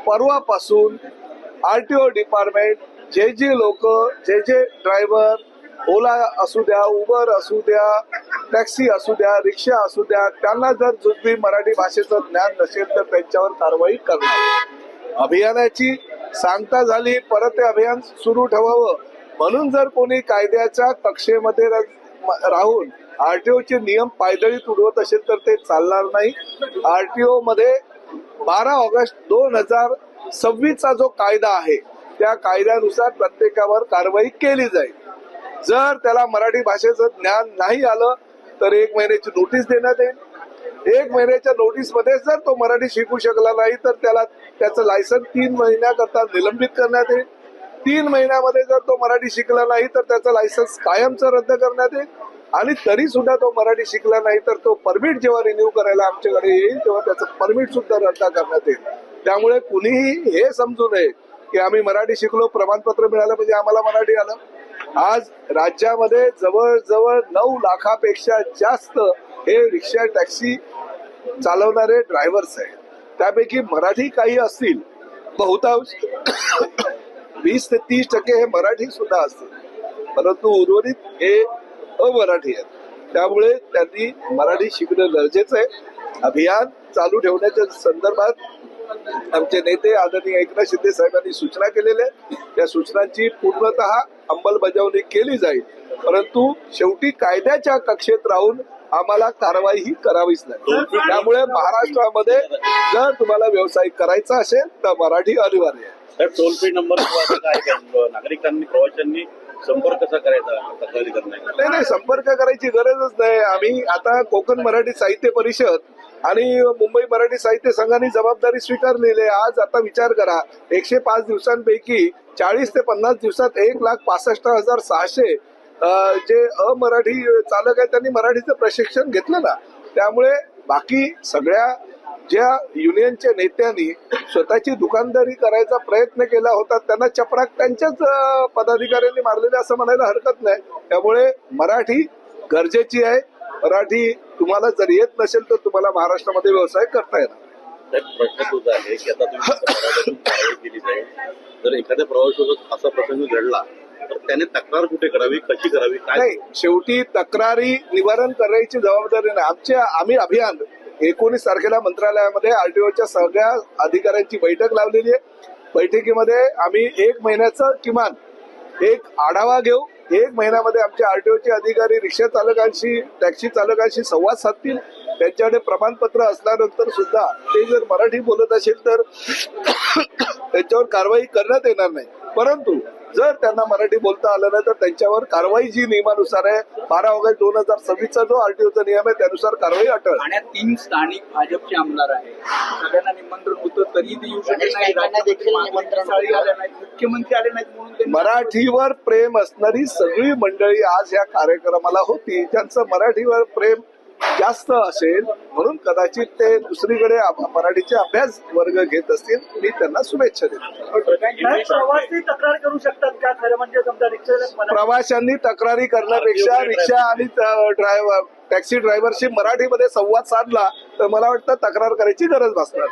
परवापासून RTO department जे लोक जे ड्रायव्हर ओला असू द्या, उबर असू द्या, टॅक्सी असू द्या, रिक्षा असू द्या, त्यांना जर जुजबी मराठी भाषेचं ज्ञान नसेल तर त्यांच्यावर कारवाई करणार. अभियानाची सांगता झाली, परत ते अभियान सुरू ठेवावं म्हणून जर कोणी कायद्याच्या कक्षेमध्ये राहून आरटीओचे नियम पायदळीत उडवत असेल तर ते चालणार नाही. आरटीओ मध्ये 12 ऑगस्ट 2026 चा जो कायदा आहे त्या कायद्यानुसार प्रत्येकावर कारवाई केली जाईल. जर त्याला मराठी भाषेचं ज्ञान नाही आलं तर 1 महिन्याची नोटीस देण्यात येईल. 1 महिन्याच्या नोटीसमध्ये जर तो मराठी शिकू शकला नाही तर त्याला त्याचं लायसन्स 3 महिन्याकरता निलंबित करण्यात येईल. 3 महिन्यामध्ये जर तो मराठी शिकला नाही तर त्याचं लायसन्स कायमचं रद्द करण्यात येईल. आणि तरी सुद्धा तो मराठी शिकला नाही तर तो परमिट जेव्हा रिन्यू करायला आमच्याकडे येईल तेव्हा त्याचं परमिट सुद्धा रद्द करण्यात येईल. त्यामुळे कुणीही हे समजू नये की आम्ही मराठी शिकलो, प्रमाणपत्र मिळालं म्हणजे आम्हाला मराठी आलं. आज राज्यामध्ये जवळजवळ 9 लाखापेक्षा जास्त हे रिक्षा टॅक्सी चालवणारे ड्रायव्हर्स आहेत. त्यापैकी मराठी काही असतील, बहुतांश 20 ते 30% हे मराठी सुद्धा असतील, परंतु उर्वरित हे अमराठी आहेत. त्यामुळे त्यांनी मराठी शिकणं गरजेचं आहे. अभियान चालू ठेवण्याच्या संदर्भात आमचे नेते आदरणीय एकनाथ शिंदे साहेबांनी सूचना केलेल्या आहेत. त्या सूचनांची पूर्णतः अंमलबजावणी केली जाईल, परंतु शेवटी कायद्याच्या कक्षेत राहून आम्हाला कारवाई ही करावीच नाही. त्यामुळे महाराष्ट्रामध्ये जर तुम्हाला व्यवसाय करायचा असेल तर मराठी अनिवार्य आहे. टोल फ्री नंबर काय नागरिकांनी प्रवाशांनी संपर्क कसा करायचा तक्रारी करण्याचा? नाही, संपर्क करायची गरजच नाही. आम्ही आता कोकण मराठी साहित्य परिषद आणि मुंबई मराठी साहित्य संघाने जबाबदारी स्वीकारलेली आहे. आज आता विचार करा, 105 दिवसांपैकी 40 ते 50 दिवसात 1,65,600 जे अमराठी चालक आहेत त्यांनी मराठीचं प्रशिक्षण घेतलं ना. त्यामुळे बाकी सगळ्या ज्या युनियनच्या नेत्यांनी स्वतःची दुकानदारी करायचा प्रयत्न केला होता त्यांना चपराक त्यांच्याच पदाधिकाऱ्यांनी मारलेले असं म्हणायला हरकत नाही. त्यामुळे मराठी गरजेची आहे. मराठी तुम्हाला जर येत नसेल तर तुम्हाला महाराष्ट्रामध्ये व्यवसाय करता येणार. प्रश्न तुझा आहे की आता तुम्ही कारवाई केली जाईल. जर एखाद्या प्रवाशासोबत असा प्रसंग घडला तर त्याने तक्रार कुठे करावी, कशी करावी, काय? नाही, शेवटी तक्रारी निवारण करायची जबाबदारी नाही. आम्ही अभियान 19 तारखेला मंत्रालयामध्ये आरटीओच्या सगळ्या अधिकाऱ्यांची बैठक लावलेली आहे. बैठकीमध्ये आम्ही 1 महिन्याचं किमान एक आढावा घेऊ. 1 महिन्यामध्ये आमचे आरटीओचे अधिकारी रिक्षा चालकांशी, टॅक्सी चालकांशी संवाद साधतील. त्यांच्याकडे प्रमाणपत्र असल्यानंतर सुद्धा ते जर मराठी बोलत असेल तर त्यांच्यावर कारवाई करण्यात येणार नाही. परंतु जर त्यांना मराठी बोलता आलं नाही तर त्यांच्यावर कारवाई जी नियमानुसार आहे 12 ऑगस्ट 2026 चा जो आरटीओचा नियम आहे त्यानुसार कारवाई अटळ. ठाण्यात 3 स्थानिक भाजपचे आमदार आहेत. सगळ्यांना निमंत्रण होतं तरी ते येऊ शकले नाही. मुख्यमंत्री आले नाहीत म्हणून मराठीवर प्रेम असणारी सगळी मंडळी आज या कार्यक्रमाला होती. त्यांचं मराठीवर प्रेम जास्त असेल म्हणून कदाचित ते दुसरीकडे मराठीचे अभ्यास वर्ग घेत असतील. मी त्यांना शुभेच्छा देतो. प्रवासी तक्रार करू शकतात का? खरं म्हणजे समजा रिक्षा प्रवाशांनी तक्रारी करण्यापेक्षा रिक्षा आणि टॅक्सी ड्रायव्हरशी मराठीमध्ये संवाद साधला तर मला वाटतं तक्रार करायची गरज भासणार.